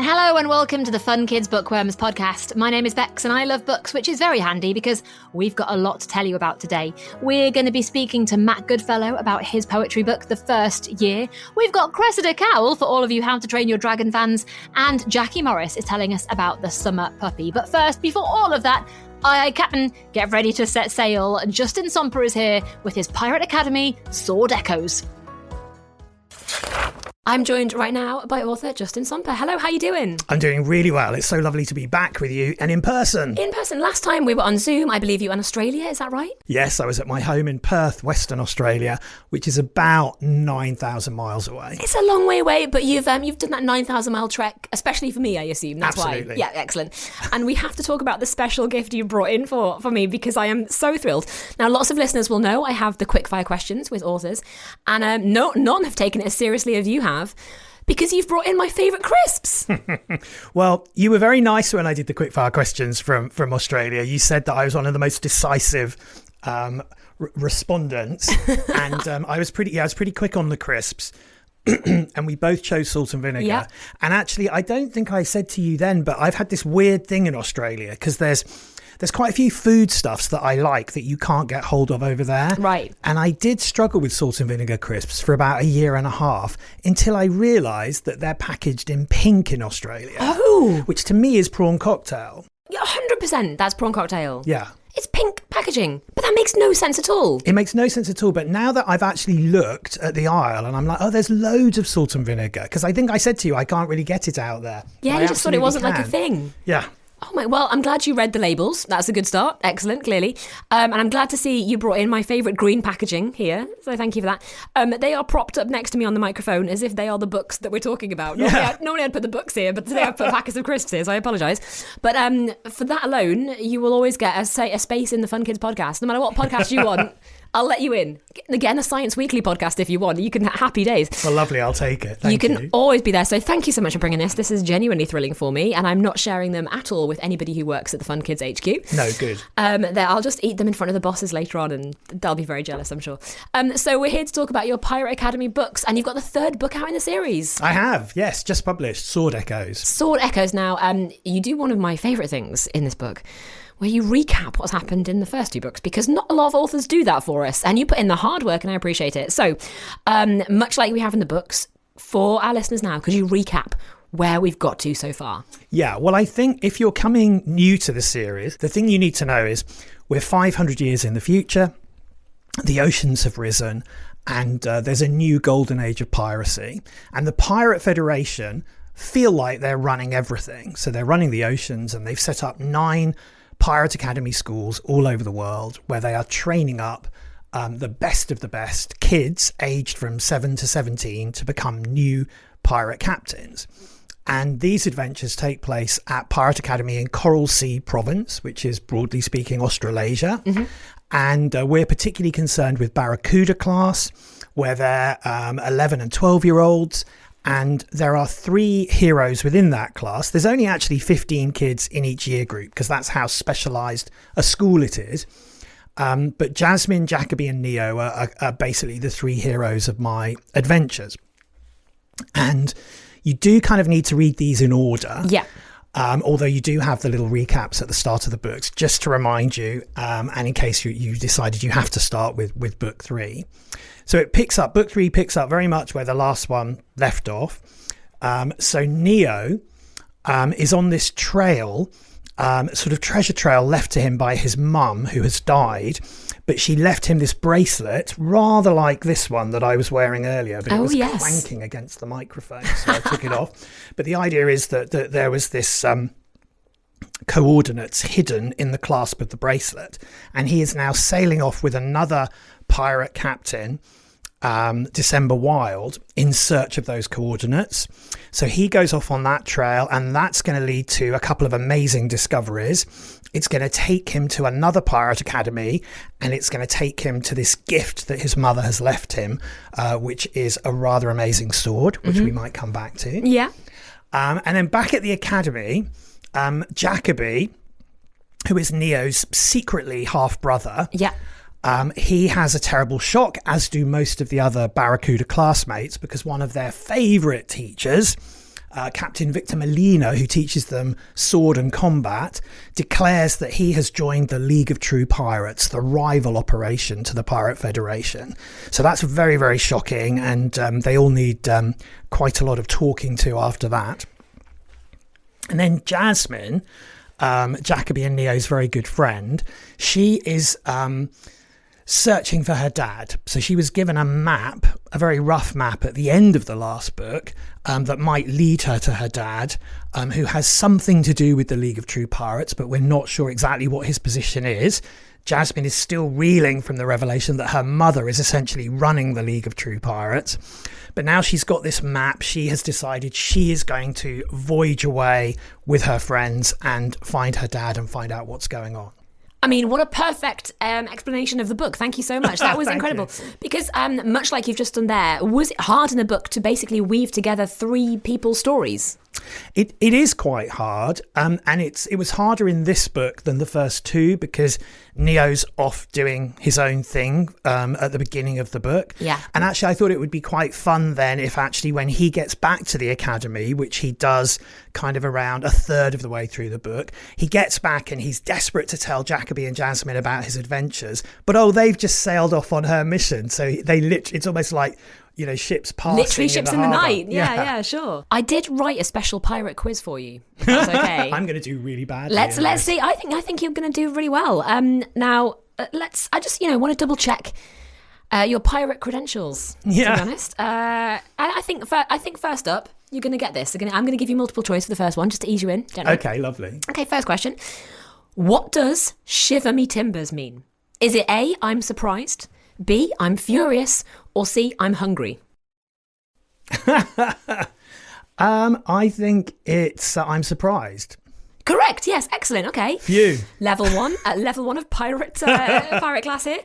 Hello and welcome to the Fun Kids Bookworms podcast. My name is Bex and I love books, which is very handy because we've got a lot to tell you about today. We're going to be speaking to Matt Goodfellow about his poetry book, The First Year. We've got Cressida Cowell for all of you How to Train Your Dragon fans, and Jackie Morris is telling us about the summer puppy. But first, before all of that, aye, Captain, get ready to set sail. Justin Somper is here with his Pirate Academy Sword Echoes. I'm joined right now by author Justin Somper. Hello, how you doing? I'm doing really well. It's so lovely to be back with you and in person. In person. Last time we were on Zoom, I believe you were in Australia, is that right? Yes, I was at my home in Perth, Western Australia, which is about 9,000 miles away. It's a long way away, but you've done that 9,000 mile trek, especially for me, I assume. That's Absolutely. Why. Yeah, excellent. And we have to talk about the special gift you brought in for me because I am so thrilled. Now, lots of listeners will know I have the quickfire questions with authors, and none have taken it as seriously as you have. Because you've brought in my favourite crisps. Well, you were very nice when I did the quickfire questions from Australia. You said that I was one of the most decisive respondents, and I was pretty quick on the crisps. And we both chose salt and vinegar. Yeah. And actually, I don't think I said to you then, but I've had this weird thing in Australia because there's quite a few foodstuffs that I like that you can't get hold of over there. Right. And I did struggle with salt and vinegar crisps for about a year and a half until I realised that they're packaged in pink in Australia. Oh. Which to me is prawn cocktail. Yeah, 100%. That's prawn cocktail. Yeah. It's pink packaging, but that makes no sense at all. It makes no sense at all. But now that I've actually looked at the aisle and I'm like, oh, there's loads of salt and vinegar. Because I think I said to you, I can't really get it out there. Yeah, you just thought it wasn't like a can. thing. Yeah. Oh my, well, I'm glad you read the labels. That's a good start. Excellent, clearly. And I'm glad to see you brought in my favourite green packaging here. So thank you for that. They are propped up next to me on the microphone as if they are the books that we're talking about. Normally I'd put the books here, but today I've put packets of crisps here, so I apologise. But for that alone, you will always get a space in the Fun Kids podcast. No matter what podcast you want, I'll let you in. Again, a Science Weekly podcast if you want. You can happy days. Well, lovely. I'll take it. Thank you. You can always be there. So thank you so much for bringing this. This is genuinely thrilling for me, and I'm not sharing them at all with anybody who works at the Fun Kids HQ. No, good. I'll just eat them in front of the bosses later on, and they'll be very jealous, I'm sure. So we're here to talk about your Pirate Academy books, and you've got the third book out in the series. I have, yes, just published, Sword Echoes. Sword Echoes. Now, you do one of my favourite things in this book, where you recap what's happened in the first two books, because not a lot of authors do that for us, and you put in the hard work, and I appreciate it. So, much like we have in the books, for our listeners now, could you recap where we've got to so far? Yeah, well, I think if you're coming new to the series, the thing you need to know is we're 500 years in the future, the oceans have risen, and there's a new golden age of piracy. And the Pirate Federation feel like they're running everything. So they're running the oceans, and they've set up 9 Pirate Academy schools all over the world where they are training up the best of the best kids aged from 7 to 17 to become new pirate captains. And these adventures take place at Pirate Academy in Coral Sea Province, which is broadly speaking Australasia. Mm-hmm. And we're particularly concerned with Barracuda class, where they're 11 and 12-year-olds. And there are 3 heroes within that class. There's only actually 15 kids in each year group because that's how specialised a school it is. But Jasmine, Jacoby and Neo are basically the 3 heroes of my adventures. And you do kind of need to read these in order. Yeah. Although you do have the little recaps at the start of the books, just to remind you, and in case you decided you have to start with book 3. So book 3 picks up very much where the last one left off. So Neo is on this trail, sort of treasure trail left to him by his mum who has died, but she left him this bracelet, rather like this one that I was wearing earlier, but it was clanking against the microphone, so I took it off. But the idea is that there was this coordinates hidden in the clasp of the bracelet, and he is now sailing off with another pirate captain, December Wild, in search of those coordinates. So he goes off on that trail, and that's going to lead to a couple of amazing discoveries. It's going to take him to another pirate academy, and it's going to take him to this gift that his mother has left him, which is a rather amazing sword, which we might come back to. Yeah. And then back at the academy, Jacoby, who is Neo's secretly half-brother, he has a terrible shock, as do most of the other Barracuda classmates, because one of their favourite teachers, Captain Victor Molina, who teaches them sword and combat, declares that he has joined the League of True Pirates, the rival operation to the Pirate Federation. So that's very, very shocking, and they all need quite a lot of talking to after that. And then Jasmine, Jacoby and Neo's very good friend, she is searching for her dad. So she was given a map, a very rough map at the end of the last book, that might lead her to her dad, who has something to do with the League of True Pirates, but we're not sure exactly what his position is. Jasmine is still reeling from the revelation that her mother is essentially running the League of True Pirates. But now she's got this map, she has decided she is going to voyage away with her friends and find her dad and find out what's going on. I mean, what a perfect explanation of the book. Thank you so much. That was incredible. Because much like you've just done there, was it hard in the book to basically weave together three people's stories? It is quite hard, and it was harder in this book than the first two because Neo's off doing his own thing at the beginning of the book. Yeah. And actually, I thought it would be quite fun then if actually when he gets back to the academy, which he does kind of around a third of the way through the book, he gets back and he's desperate to tell Jacoby and Jasmine about his adventures, but they've just sailed off on her mission. So it's almost like, ships passing. Literally ships in the night. Yeah, Sure. I did write a special pirate quiz for you. If that's okay. I'm going to do really badly. Let's see. I think you're going to do really well. Now, I just want to double check your pirate credentials. Yeah. To be honest, I think first up, you're going to get this. I'm going to give you multiple choice for the first one, just to ease you in. Gently. Okay, lovely. Okay, first question. What does shiver me timbers mean? Is it A, I'm surprised, B, I'm furious, or C, I'm hungry? I think it's I'm surprised. Correct. Yes. Excellent. Okay. Phew. Level one of pirate class here.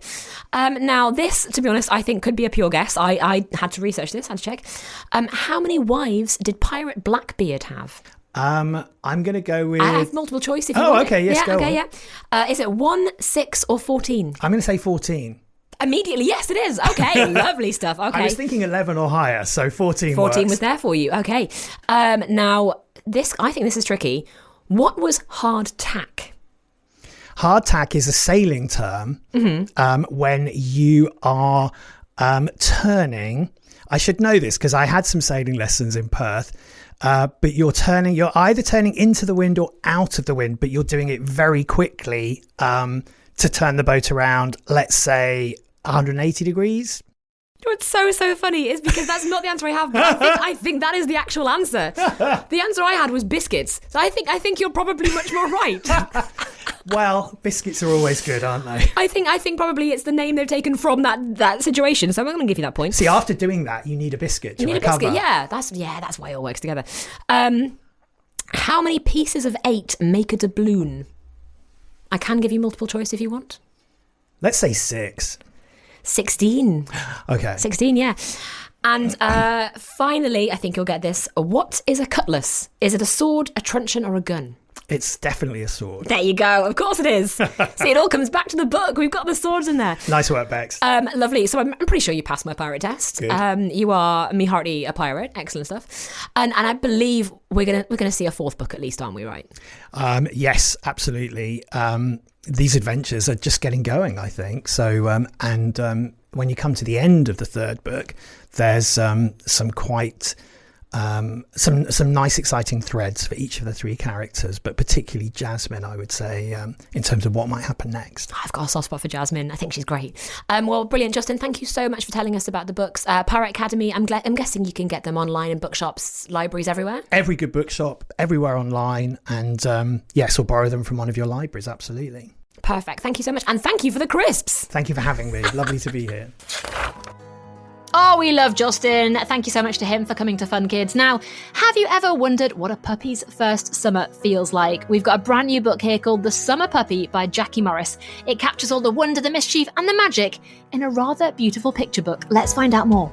Now, this, to be honest, I think could be a pure guess. I had to research this. Had to check. How many wives did Pirate Blackbeard have? I'm going to go with... I have multiple choice if you want. Oh, okay. Yes, go on. Yeah. Is it 1, 6, or 14? I'm going to say 14. Immediately, yes, it is. Okay, lovely stuff. Okay. I was thinking 11 or higher, so 14 14 works. was there for you. Okay. Now, I think this is tricky. What was hardtack? Hardtack is a sailing term when you are turning... I should know this because I had some sailing lessons in Perth. But you're either turning into the wind or out of the wind, but you're doing it very quickly to turn the boat around, let's say 180 degrees. What's so funny is because that's not the answer I have, but I think that is the actual answer. The answer I had was biscuits. So I think you're probably much more right. Well, biscuits are always good, aren't they? I think probably it's the name they've taken from that situation. So I'm going to give you that point. See, after doing that, you need a biscuit to recover. That's why it all works together. How many pieces of 8 make a doubloon? I can give you multiple choice if you want. Let's say 6. 16. Okay. 16, yeah. And finally, I think you'll get this. What is a cutlass? Is it a sword, a truncheon, or a gun? It's definitely a sword. There you go. Of course it is. See, it all comes back to the book. We've got the swords in there. Nice work, Bex. Lovely. So I'm pretty sure you passed my pirate test. Good. You are me hearty a pirate. Excellent stuff. And I believe we're gonna see a fourth book at least, aren't we? Right? Yes, absolutely. These adventures are just getting going, I think. So when you come to the end of the third book, there's some quite some nice exciting threads for each of the three characters, but particularly Jasmine, I would say, in terms of what might happen next. I've got a soft spot for Jasmine. I think she's great. Well, brilliant, Justin. Thank you so much for telling us about the books. Pirate Academy, I'm guessing you can get them online in bookshops, libraries, everywhere? Every good bookshop, everywhere online, and yes, or borrow them from one of your libraries, absolutely. Perfect. Thank you so much. And thank you for the crisps. Thank you for having me. Lovely to be here. Oh, we love Justin. Thank you so much to him for coming to Fun Kids. Now, have you ever wondered what a puppy's first summer feels like? We've got a brand new book here called The Summer Puppy by Jackie Morris. It captures all the wonder, the mischief, and the magic in a rather beautiful picture book. Let's find out more.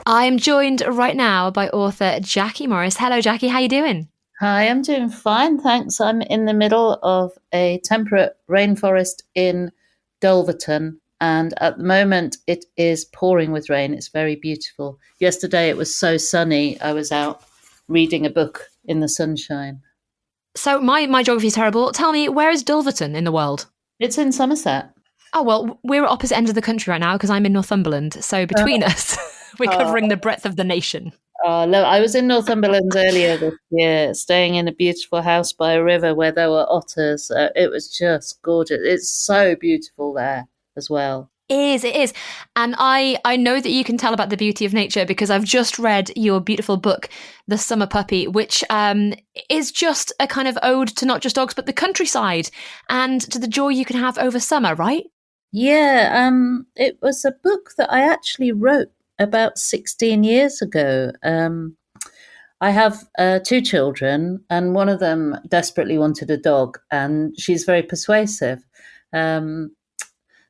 I am joined right now by author Jackie Morris. Hello, Jackie. How you doing? Hi, I'm doing fine, thanks. I'm in the middle of a temperate rainforest in Dulverton, And at the moment, it is pouring with rain. It's very beautiful. Yesterday, it was so sunny. I was out reading a book in the sunshine. So my geography is terrible. Tell me, where is Dulverton in the world? It's in Somerset. Oh, well, we're at opposite ends of the country right now because I'm in Northumberland. So between us, we're covering the breadth of the nation. Oh, no, I was in Northumberland earlier this year, staying in a beautiful house by a river where there were otters. It was just gorgeous. It's so beautiful there as well. It is. And I know that you can tell about the beauty of nature because I've just read your beautiful book, The Summer Puppy, which is just a kind of ode to not just dogs, but the countryside and to the joy you can have over summer, right? Yeah, it was a book that I actually wrote about 16 years ago. I have 2 children, and one of them desperately wanted a dog, and she's very persuasive.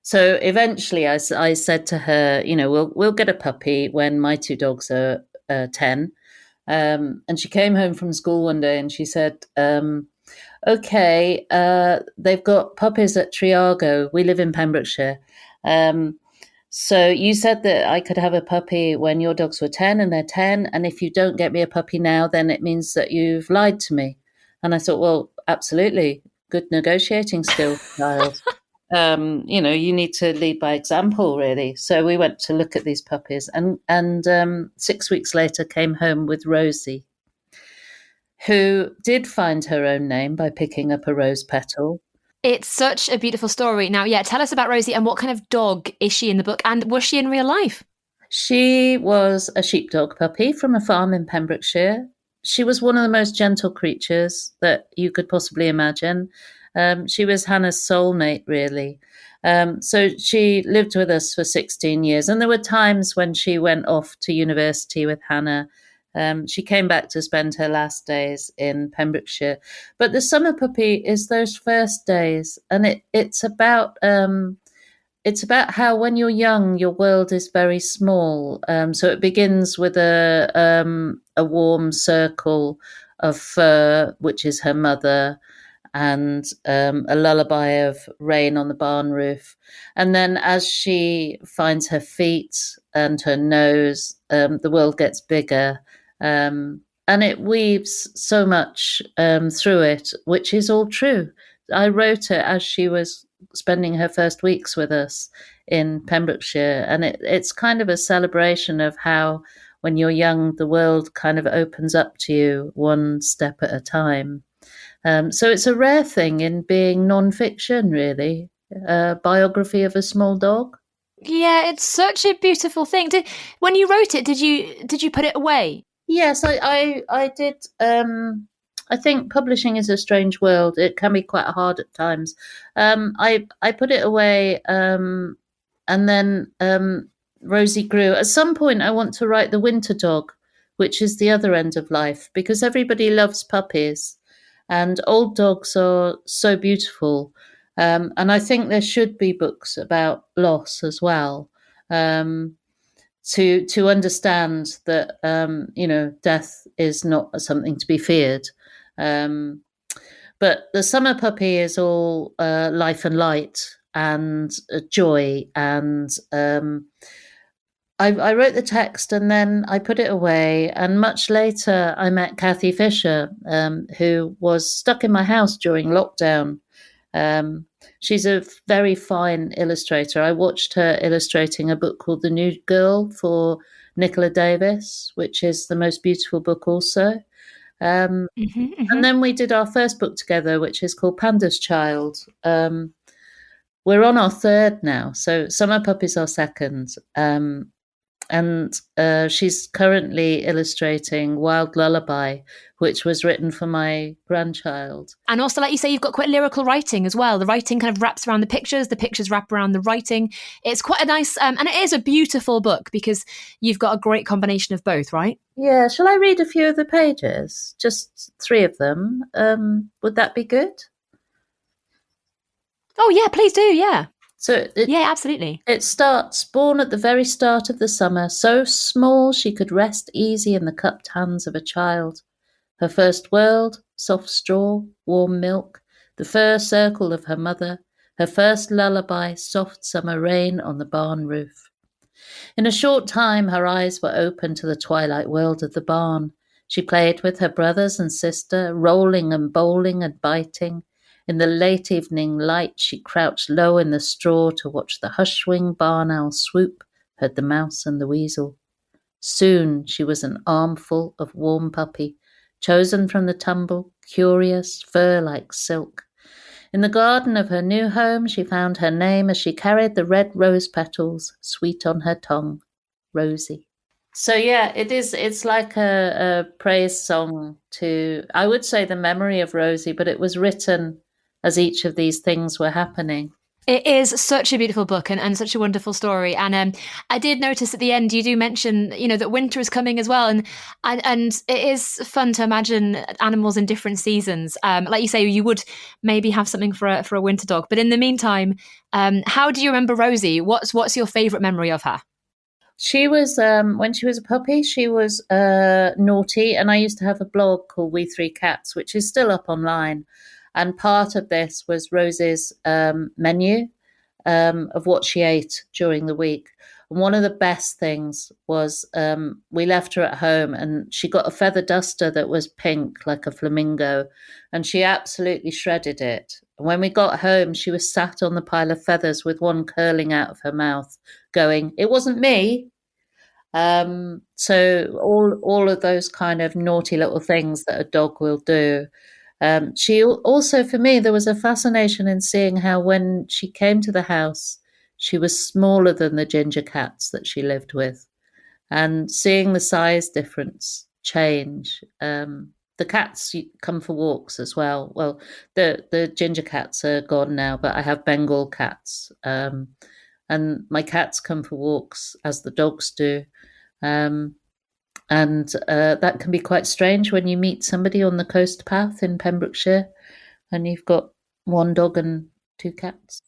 So eventually I said to her, we'll get a puppy when my 2 dogs are 10. And she came home from school one day and she said, okay, they've got puppies at Triago. We live in Pembrokeshire. So you said that I could have a puppy when your dogs were 10 and they're 10. And if you don't get me a puppy now, then it means that you've lied to me. And I thought, well, absolutely. Good negotiating skill, child. You need to lead by example, really. So we went to look at these puppies and 6 weeks later came home with Rosie, who did find her own name by picking up a rose petal. It's such a beautiful story. Now, yeah, tell us about Rosie and what kind of dog is she in the book and was she in real life? She was a sheepdog puppy from a farm in Pembrokeshire. She was one of the most gentle creatures that you could possibly imagine. She was Hannah's soulmate, really. So she lived with us for 16 years. And there were times when she went off to university with Hannah. She came back to spend her last days in Pembrokeshire. But the summer puppy is those first days. And it's about how when you're young, your world is very small. So it begins with a warm circle of fur, which is her mother, and a lullaby of rain on the barn roof. And then as she finds her feet and her nose, the world gets bigger. And it weaves so much through it, which is all true. I wrote it as she was spending her first weeks with us in Pembrokeshire. And it's kind of a celebration of how when you're young, the world kind of opens up to you one step at a time. So it's a rare thing in being non-fiction, really, a biography of a small dog. Yeah, it's such a beautiful thing. When you wrote it, did you put it away? Yes, I did. I think publishing is a strange world. It can be quite hard at times. I put it away, and then Rosie grew. At some point, I want to write The Winter Dog, which is the other end of life, because everybody loves puppies. And old dogs are so beautiful. And I think there should be books about loss as well, to understand that, death is not something to be feared. But the summer puppy is all life and light and joy. And I wrote the text and then I put it away. And much later, I met Kathy Fisher, who was stuck in my house during lockdown. She's a very fine illustrator. I watched her illustrating a book called The New Girl for Nicola Davis, which is the most beautiful book also. And then we did our first book together, which is called Panda's Child. We're on our third now. So Summer Puppy's our second. And she's currently illustrating Wild Lullaby, which was written for my grandchild. And also, like you say, you've got quite lyrical writing as well. The writing kind of wraps around the pictures wrap around the writing. It's quite a nice, and it is a beautiful book because you've got a great combination of both, right? Yeah, shall I read a few of the pages? Just 3 of them. Would that be good? Oh, yeah, please do, yeah. So yeah, absolutely. It starts, born at the very start of the summer, so small she could rest easy in the cupped hands of a child. Her first world, soft straw, warm milk, the fur circle of her mother, her first lullaby, soft summer rain on the barn roof. In a short time, her eyes were open to the twilight world of the barn. She played with her brothers and sister, rolling and bowling and biting. In the late evening light, she crouched low in the straw to watch the hush-wing barn owl swoop, heard the mouse and the weasel. Soon she was an armful of warm puppy, chosen from the tumble, curious, fur like silk. In the garden of her new home, she found her name as she carried the red rose petals, sweet on her tongue, Rosie. So yeah, it's like a praise song to, I would say, the memory of Rosie, but it was written as each of these things were happening. It is such a beautiful book and such a wonderful story. And I did notice at the end you do mention, that winter is coming as well. And it is fun to imagine animals in different seasons. Like you say, you would maybe have something for a winter dog. But in the meantime, how do you remember Rosie? What's your favourite memory of her? She was, when she was a puppy, she was naughty. And I used to have a blog called We Three Cats, which is still up online. And part of this was Rosie's menu of what she ate during the week. And one of the best things was we left her at home and she got a feather duster that was pink, like a flamingo, and she absolutely shredded it. And when we got home, she was sat on the pile of feathers with one curling out of her mouth, going, "It wasn't me." So all of those kind of naughty little things that a dog will do. She also, for me, there was a fascination in seeing how when she came to the house, she was smaller than the ginger cats that she lived with, and seeing the size difference change. The cats come for walks as well. Well, the ginger cats are gone now, but I have Bengal cats, and my cats come for walks as the dogs do. And that can be quite strange when you meet somebody on the coast path in Pembrokeshire and you've got one dog and two cats.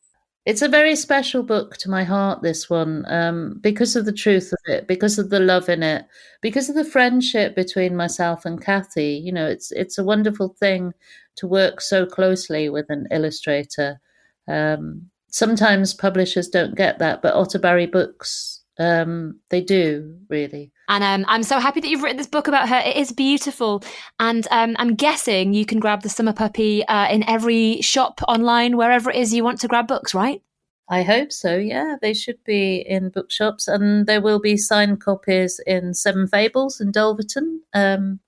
It's a very special book to my heart, this one, because of the truth of it, because of the love in it, because of the friendship between myself and Kathy. It's a wonderful thing to work so closely with an illustrator. Sometimes publishers don't get that, but Otterbury Books, they do, really. And I'm so happy that you've written this book about her. It is beautiful. And I'm guessing you can grab the Summer Puppy in every shop online, wherever it is you want to grab books, right? I hope so, yeah. They should be in bookshops. And there will be signed copies in Seven Fables in Dulverton,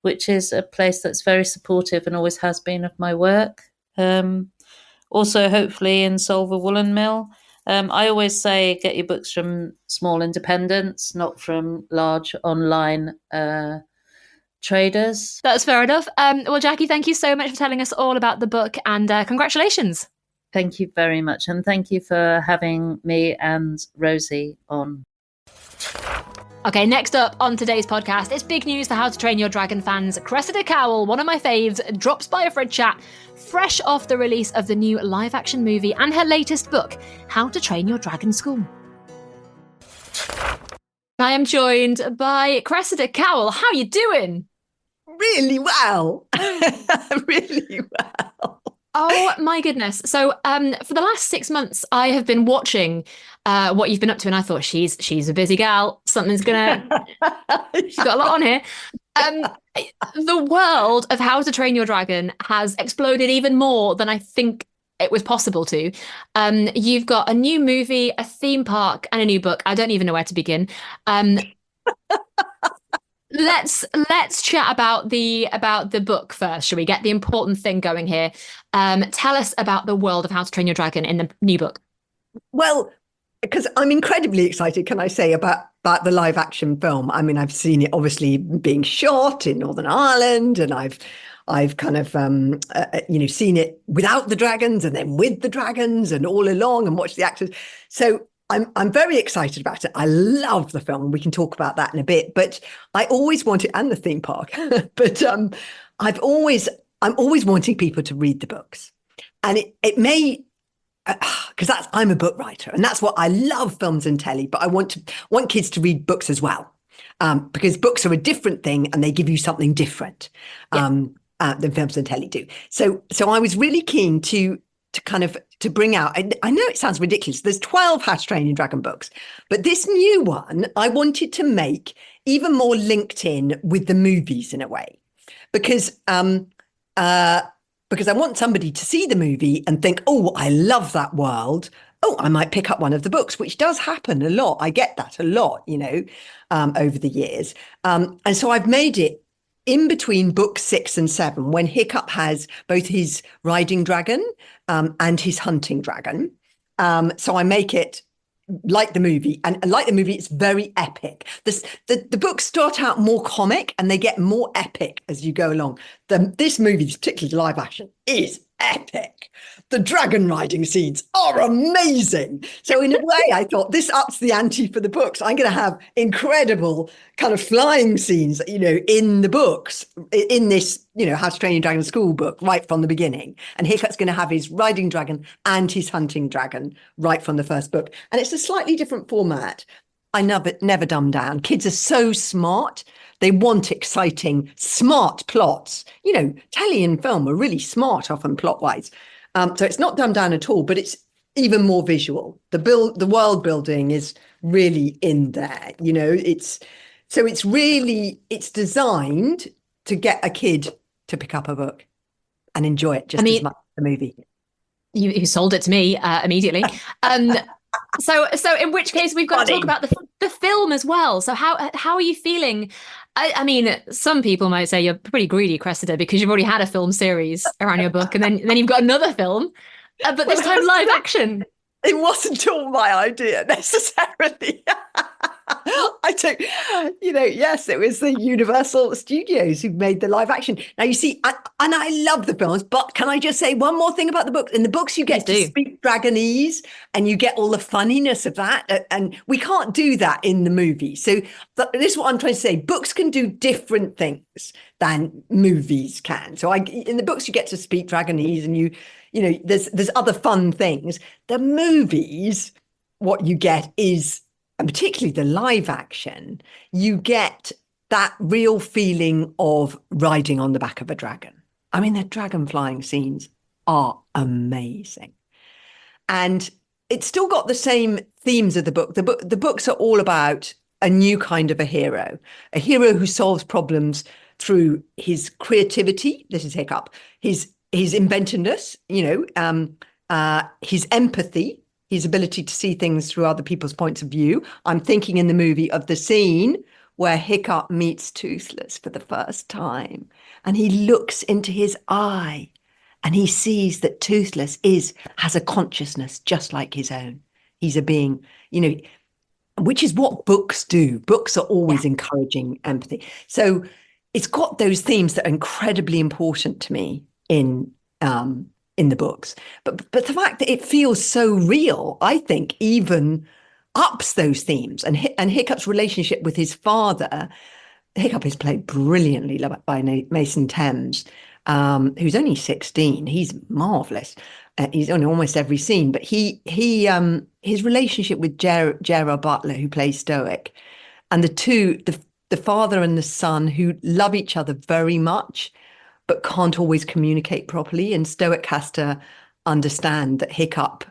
which is a place that's very supportive and always has been of my work. Also, hopefully in Solver Woolen Mill. I always say get your books from small independents, not from large online traders. That's fair enough. Well, Jackie, thank you so much for telling us all about the book and congratulations. Thank you very much. And thank you for having me and Rosie on. Okay, next up on today's podcast, it's big news for How to Train Your Dragon fans. Cressida Cowell, one of my faves, drops by for a chat, fresh off the release of the new live-action movie and her latest book, How to Train Your Dragon School. I am joined by Cressida Cowell. How are you doing? Really well. Really well. Oh my goodness. So for the last 6 months, I have been watching what you've been up to, and I thought she's a busy gal. She's got a lot on here. The world of How to Train Your Dragon has exploded even more than I think it was possible to. You've got a new movie, a theme park, and a new book. I don't even know where to begin. Let's chat about the book first. Shall we get the important thing going here? Tell us about the world of How to Train Your Dragon in the new book. Well, because I'm incredibly excited, can I say, about the live action film. I mean, I've seen it obviously being shot in Northern Ireland, and I've kind of seen it without the dragons and then with the dragons and all along and watched the actors. So I'm very excited about it. I love the film. We can talk about that in a bit. But I always wanted, and the theme park. But I'm always wanting people to read the books, and it may, because I'm a book writer, and that's what I love, films and telly. But I want kids to read books as well, because books are a different thing, and they give you something different than films and telly do. So I was really keen to to bring out. I know it sounds ridiculous. There's 12 How to Train Your Dragon books, but this new one I wanted to make even more linked in with the movies in a way, because I want somebody to see the movie and think, oh, I love that world. Oh, I might pick up one of the books, which does happen a lot. I get that a lot, over the years. And so I've made it in between books 6 and 7, when Hiccup has both his riding dragon and his hunting dragon. So I make it like the movie, and like the movie, it's very epic. The books start out more comic and they get more epic as you go along. This movie, particularly the live action, is epic. The dragon riding scenes are amazing. So in a way, I thought this ups the ante for the books. I'm going to have incredible kind of flying scenes, in the books, in this, How to Train Your Dragon school book right from the beginning. And Hiccup's going to have his riding dragon and his hunting dragon right from the first book. And it's a slightly different format. I never dumb down. Kids are so smart. They want exciting, smart plots. Telly and film are really smart often plot-wise. So it's not dumbed down at all, but it's even more visual. The world building is really in there. It's designed to get a kid to pick up a book and enjoy it as much as the movie. You sold it to me immediately. So in which case we've got to talk about the film as well. So how are you feeling? I mean, some people might say you're pretty greedy, Cressida, because you've already had a film series around your book, and then you've got another film, but this time live action. It wasn't all my idea necessarily. I don't, yes, it was the Universal Studios who made the live action. Now, you see, and I love the films, but can I just say one more thing about the book? In the books, you get to speak Dragonese and you get all the funniness of that. And we can't do that in the movie. So this is what I'm trying to say. Books can do different things than movies can. So in the books, you get to speak Dragonese and there's other fun things. The movies, what you get is, and particularly the live action, you get that real feeling of riding on the back of a dragon. I mean, the dragon flying scenes are amazing. And it's still got the same themes of the book. The books are all about a new kind of a hero who solves problems through his creativity. This is Hiccup. His inventiveness, his empathy, his ability to see things through other people's points of view. I'm thinking in the movie of the scene where Hiccup meets Toothless for the first time, and he looks into his eye and he sees that Toothless has a consciousness just like his own. He's a being, which is what books do. Books are always encouraging empathy. So it's got those themes that are incredibly important to me in the books, but the fact that it feels so real, I think, even ups those themes. And Hiccup's relationship with his father, Hiccup is played brilliantly by Mason Thames, who's only 16. He's marvelous. He's on almost every scene, but his relationship with Gerard Butler, who plays Stoic, and the father and the son, who love each other very much but can't always communicate properly. And Stoic has to understand that Hiccup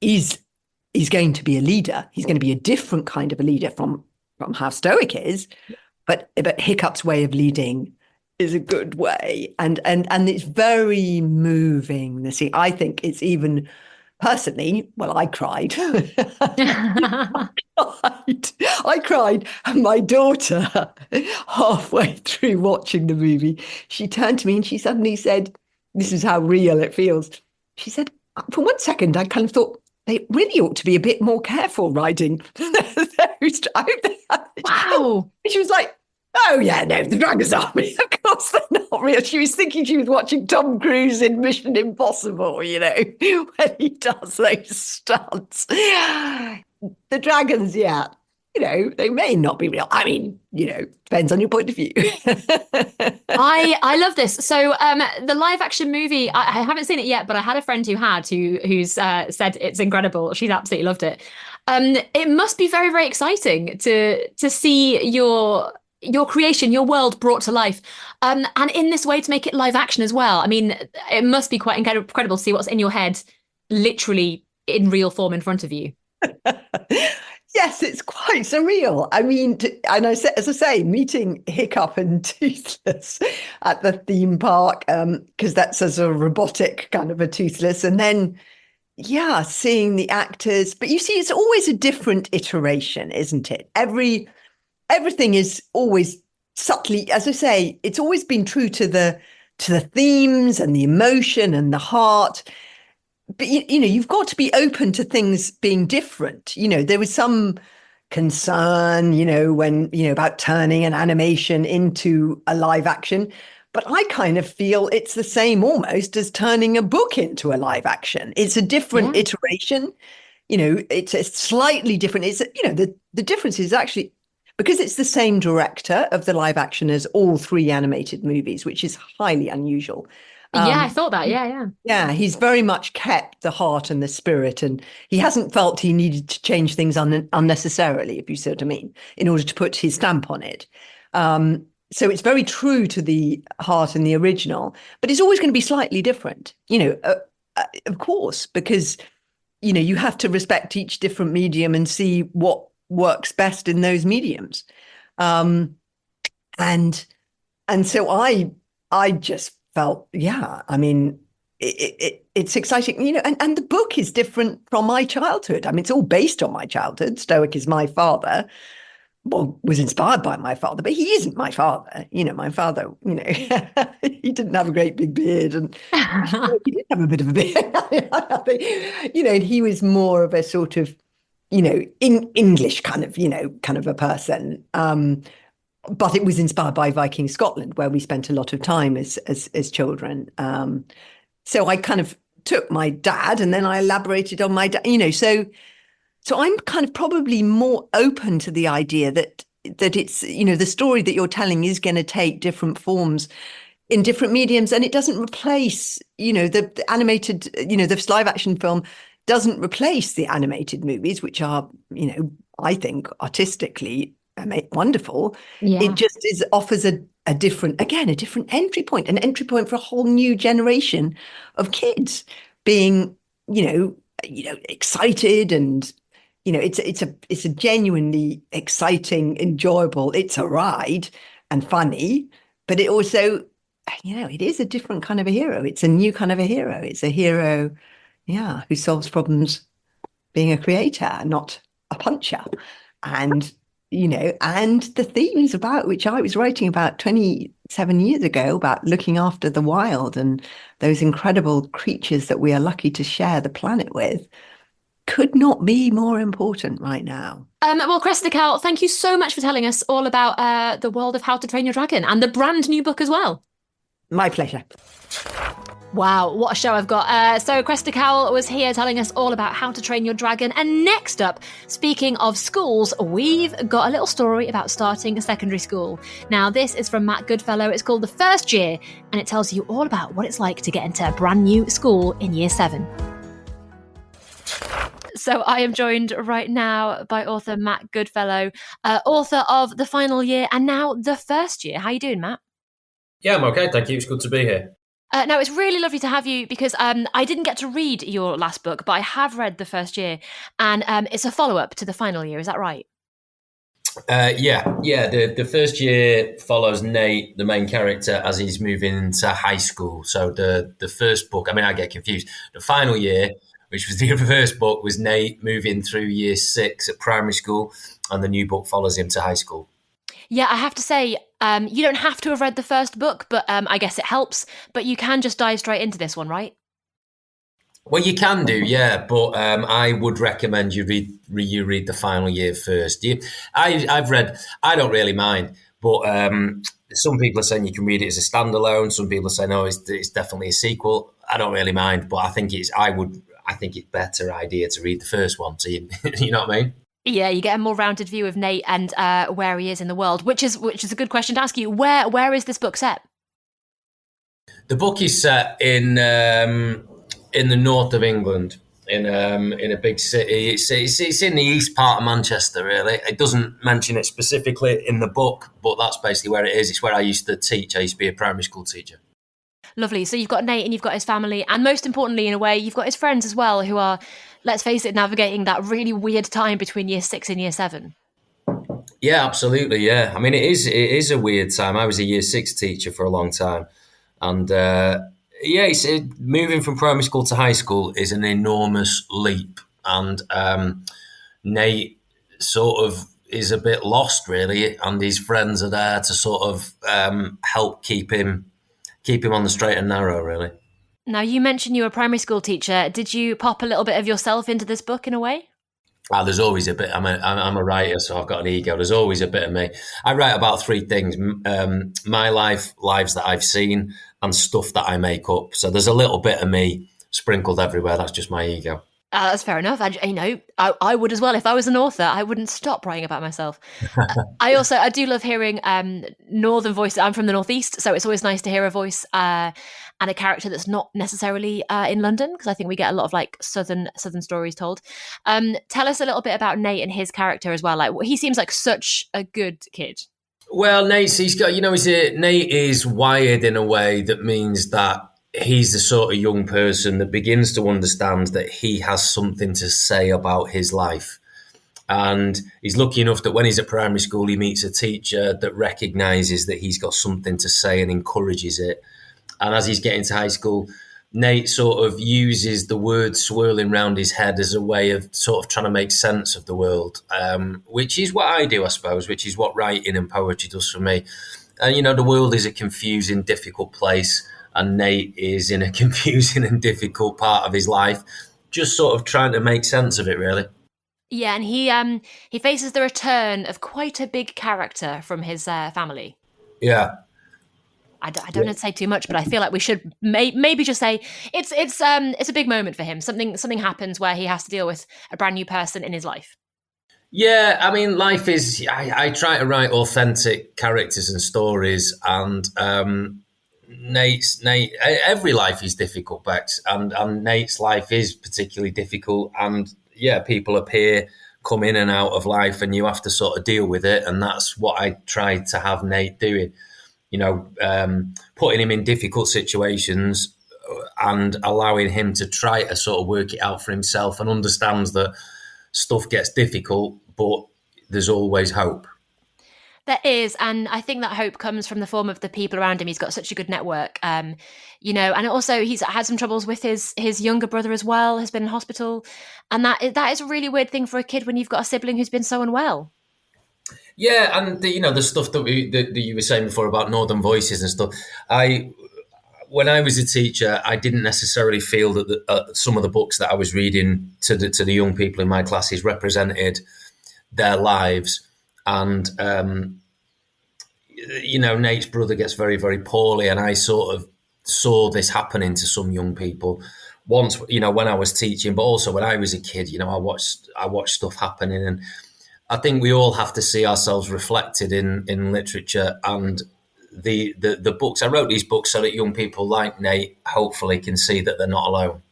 is going to be a leader. He's going to be a different kind of a leader from how Stoic is, but Hiccup's way of leading is a good way. And it's very moving. I think it's even personally, well, I cried. I cried. And my daughter, halfway through watching the movie, she turned to me and she suddenly said, this is how real it feels. She said, for one second, I kind of thought they really ought to be a bit more careful riding those. Wow. She was like, oh, yeah, no, the dragons are real. Of course they're not real. She was thinking she was watching Tom Cruise in Mission Impossible, when he does those stunts. The dragons, they may not be real. I mean, depends on your point of view. I love this. So the live action movie, I haven't seen it yet, but I had a friend who's said it's incredible. She's absolutely loved it. It must be very, very exciting to see your your creation, your world brought to life, and in this way to make it live action as well. I mean, it must be quite incredible to see what's in your head, literally in real form in front of you. Yes, it's quite surreal. I mean, and as I say, meeting Hiccup and Toothless at the theme park, because that's a sort of robotic kind of a Toothless, and then, yeah, seeing the actors. But you see, it's always a different iteration, isn't it? Everything is always subtly, as I say, it's always been true to the themes and the emotion and the heart. But you've got to be open to things being different. There was some concern, when, about turning an animation into a live action. But I kind of feel it's the same almost as turning a book into a live action. It's a different iteration. It's a slightly different. It's, the difference is actually because it's the same director of the live action as all three animated movies, which is highly unusual. Yeah, I thought that. Yeah. Yeah, he's very much kept the heart and the spirit, and he hasn't felt he needed to change things unnecessarily, if you see what I mean, in order to put his stamp on it. So it's very true to the heart and the original, but it's always going to be slightly different, of course, because, you have to respect each different medium and see what works best in those mediums. And so I just felt, yeah, I mean, it's exciting, and the book is different from my childhood. I mean, it's all based on my childhood. Stoic is my father, was inspired by my father, but he isn't my father. My father, he didn't have a great big beard, and he did have a bit of a beard, and he was more of a sort of, in English kind of a person. But it was inspired by Viking Scotland, where we spent a lot of time as children. So I kind of took my dad, and then I elaborated on my dad. So I'm kind of probably more open to the idea that it's, the story that you're telling is going to take different forms in different mediums, and it doesn't replace, the animated, the live action film doesn't replace the animated movies, which are, I think artistically wonderful. Yeah. It just offers a different entry point, an entry point for a whole new generation of kids being, excited, and it's a genuinely exciting, enjoyable. It's a ride and funny, but it also, it is a different kind of a hero. It's a new kind of a hero. It's a hero, who solves problems being a creator, not a puncher. And and the themes about which I was writing about 27 years ago, about looking after the wild and those incredible creatures that we are lucky to share the planet with, could not be more important right now. Well, Cressida Cowell, thank you so much for telling us all about the world of How to Train Your Dragon and the brand new book as well. My pleasure. Wow, what a show I've got. So Cressida Cowell was here telling us all about How to Train Your Dragon. And next up, speaking of schools, we've got a little story about starting a secondary school. Now, this is from Matt Goodfellow. It's called The First Year, and it tells you all about what it's like to get into a brand new school in year 7. So I am joined right now by author Matt Goodfellow, author of The Final Year and now The First Year. How are you doing, Matt? Yeah, I'm okay, thank you. It's good to be here. Now, it's really lovely to have you because I didn't get to read your last book, but I have read The First Year, and it's a follow-up to The Final Year. Is that right? Yeah. The first year follows Nate, the main character, as he's moving into high school. So the first book, I get confused. The Final Year, which was the first book, was Nate moving through year 6 at primary school, and the new book follows him to high school. Yeah, I have to say, you don't have to have read the first book, but I guess it helps. But you can just dive straight into this one, right? Well, you can do, yeah, but I would recommend you read The Final Year first. I've read, I don't really mind, but some people are saying you can read it as a standalone. Some people are saying, no, it's definitely a sequel. I don't really mind, but I think it's better idea to read the first one. So you know what I mean? Yeah, you get a more rounded view of Nate and where he is in the world, which is a good question to ask you. Where is this book set? The book is set in the north of England, in a big city. It's in the east part of Manchester, really. It doesn't mention it specifically in the book, but that's basically where it is. It's where I used to teach. I used to be a primary school teacher. Lovely. So you've got Nate and you've got his family, and most importantly, in a way, you've got his friends as well, who are, let's face it, navigating that really weird time between year 6 and year 7. Yeah, absolutely. Yeah, I mean, it is a weird time. I was a year 6 teacher for a long time, and moving from primary school to high school is an enormous leap, and Nate sort of is a bit lost, really, and his friends are there to sort of help keep him on the straight and narrow, really. Now, you mentioned you were a primary school teacher. Did you pop a little bit of yourself into this book in a way? There's always a bit. I'm a writer, so I've got an ego. There's always a bit of me. I write about 3 things: my life, lives that I've seen, and stuff that I make up. So there's a little bit of me sprinkled everywhere. That's just my ego. That's fair enough. I would as well. If I was an author, I wouldn't stop writing about myself. I do love hearing northern voices. I'm from the northeast, so it's always nice to hear a voice and a character that's not necessarily in London, because I think we get a lot of like southern stories told. Tell us a little bit about Nate and his character as well. Like, he seems like such a good kid. Well, Nate is wired in a way that means that he's the sort of young person that begins to understand that he has something to say about his life. And he's lucky enough that when he's at primary school, he meets a teacher that recognises that he's got something to say and encourages it. And as he's getting to high school, Nate sort of uses the words swirling around his head as a way of sort of trying to make sense of the world, which is what I do, I suppose, which is what writing and poetry does for me. And, the world is a confusing, difficult place. And Nate is in a confusing and difficult part of his life, just sort of trying to make sense of it, really. Yeah, and he faces the return of quite a big character from his family. Yeah. I don't want to say too much, but I feel like we should maybe just say it's a big moment for him. Something happens where he has to deal with a brand new person in his life. Yeah, I mean, life is. I try to write authentic characters and stories, and Nate. Every life is difficult, Bex, and Nate's life is particularly difficult. And yeah, people appear, come in and out of life, and you have to sort of deal with it. And that's what I try to have Nate doing. Putting him in difficult situations and allowing him to try to sort of work it out for himself, and understands that stuff gets difficult, but there's always hope. There is, and I think that hope comes from the form of the people around him. He's got such a good network, and also he's had some troubles with his younger brother as well, has been in hospital, and that is a really weird thing for a kid when you've got a sibling who's been so unwell. Yeah, and the stuff that you were saying before about Northern Voices and stuff. When I was a teacher, I didn't necessarily feel that some of the books that I was reading to the young people in my classes represented their lives. And Nate's brother gets very, very poorly, and I sort of saw this happening to some young people. Once, when I was teaching, but also when I was a kid, I watched stuff happening, and I think we all have to see ourselves reflected in literature and the books. I wrote these books so that young people like Nate hopefully can see that they're not alone.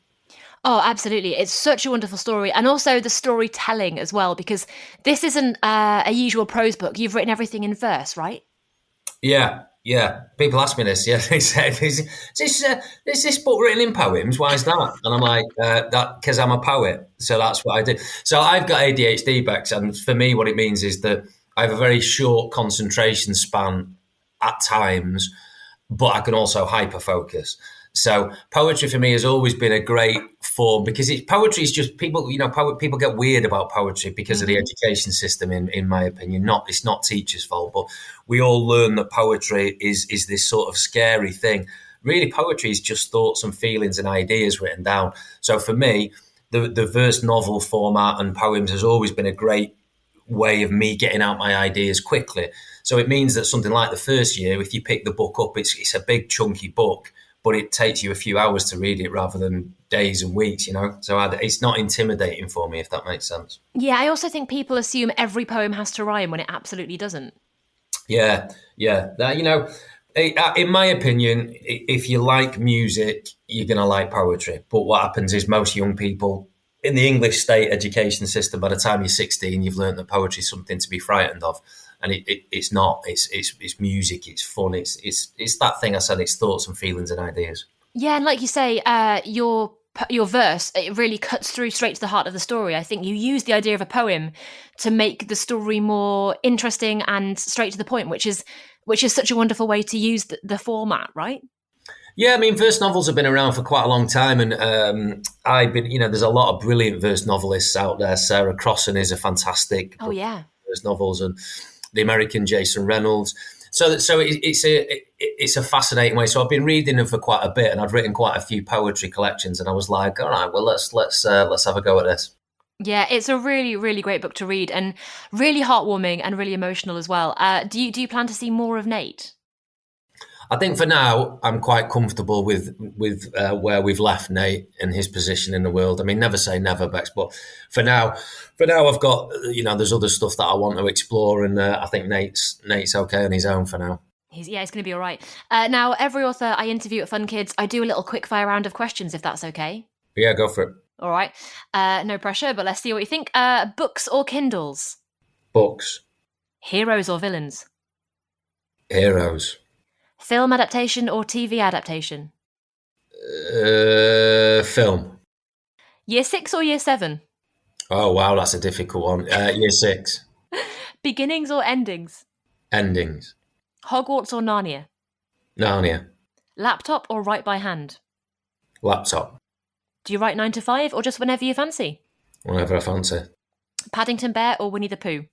Oh, absolutely. It's such a wonderful story. And also the storytelling as well, because this isn't a usual prose book. You've written everything in verse, right? Yeah. People ask me this. Yeah, they say, is this book written in poems? Why is that? And I'm like, that because I'm a poet. So that's what I do. So I've got ADHD, Bex. And for me, what it means is that I have a very short concentration span at times, but I can also hyper-focus. So poetry for me has always been a great form, because poetry is just people, people get weird about poetry because of the education system, in my opinion. It's not teachers' fault, but we all learn that poetry is this sort of scary thing. Really, poetry is just thoughts and feelings and ideas written down. So for me, the verse novel format and poems has always been a great way of me getting out my ideas quickly. So it means that something like the first year, if you pick the book up, it's a big chunky book, but it takes you a few hours to read it rather than days and weeks, So it's not intimidating for me, if that makes sense. Yeah, I also think people assume every poem has to rhyme when it absolutely doesn't. Yeah. That, in my opinion, if you like music, you're going to like poetry. But what happens is most young people in the English state education system, by the time you're 16, you've learned that poetry is something to be frightened of, and it's not. It's music. It's fun. It's that thing I said. It's thoughts and feelings and ideas. Yeah, and like you say, your verse, it really cuts through straight to the heart of the story. I think you use the idea of a poem to make the story more interesting and straight to the point, which is such a wonderful way to use the format, right? Yeah, I mean, verse novels have been around for quite a long time, and there's a lot of brilliant verse novelists out there. Sarah Crossan is a fantastic verse novels, and the American Jason Reynolds. So it's a fascinating way. So I've been reading them for quite a bit, and I've written quite a few poetry collections, and I was like, all right, well, let's have a go at this. Yeah, it's a really, really great book to read, and really heartwarming and really emotional as well. Do you plan to see more of Nate? I think for now, I'm quite comfortable with where we've left Nate and his position in the world. I mean, never say never, Bex, but for now, I've got, there's other stuff that I want to explore, and I think Nate's okay on his own for now. He's going to be all right. Now, every author I interview at Fun Kids, I do a little quick fire round of questions, if that's okay. Yeah, go for it. All right. No pressure, but let's see what you think. Books or Kindles? Books. Heroes or villains? Heroes. Film adaptation or TV adaptation? Film. Year 6 or Year 7? Oh, wow, that's a difficult one. Year 6. Beginnings or endings? Endings. Hogwarts or Narnia? Narnia. Laptop or write by hand? Laptop. Do you write 9 to 5 or just whenever you fancy? Whenever I fancy. Paddington Bear or Winnie the Pooh?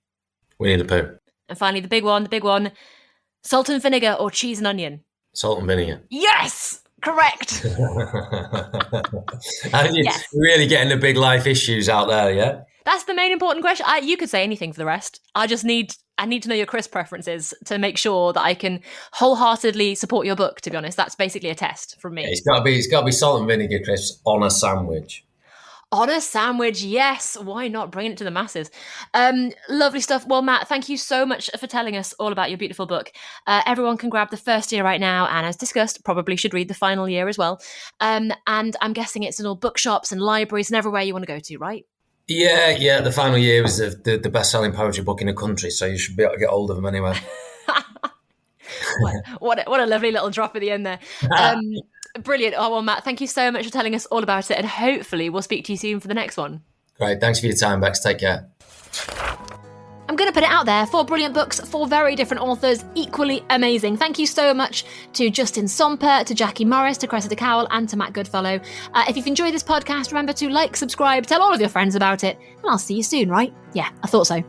Winnie the Pooh. And finally, the big one. Salt and vinegar or cheese and onion? Salt and vinegar. Yes! Correct! Yes. You're really getting the big life issues out there, yeah? That's the main important question. You could say anything for the rest. I need to know your crisp preferences to make sure that I can wholeheartedly support your book, to be honest. That's basically a test from me. Yeah, it's got to be salt and vinegar crisps on a sandwich. On a sandwich, yes. Why not? Bring it to the masses. Lovely stuff. Well, Matt, thank you so much for telling us all about your beautiful book. Everyone can grab the first year right now, and as discussed, probably should read the final year as well. And I'm guessing it's in all bookshops and libraries and everywhere you want to go to, right? Yeah. The final year is the best-selling poetry book in the country, so you should be able to get hold of them anyway. What a lovely little drop at the end there. Brilliant. Oh, well, Matt, thank you so much for telling us all about it, and hopefully we'll speak to you soon for the next one. Great. Thanks for your time, Bex. Take care. I'm going to put it out there. 4 brilliant books, 4 very different authors, equally amazing. Thank you so much to Justin Somper, to Jackie Morris, to Cressida Cowell, and to Matt Goodfellow. If you've enjoyed this podcast, remember to like, subscribe, tell all of your friends about it, and I'll see you soon, right? Yeah, I thought so.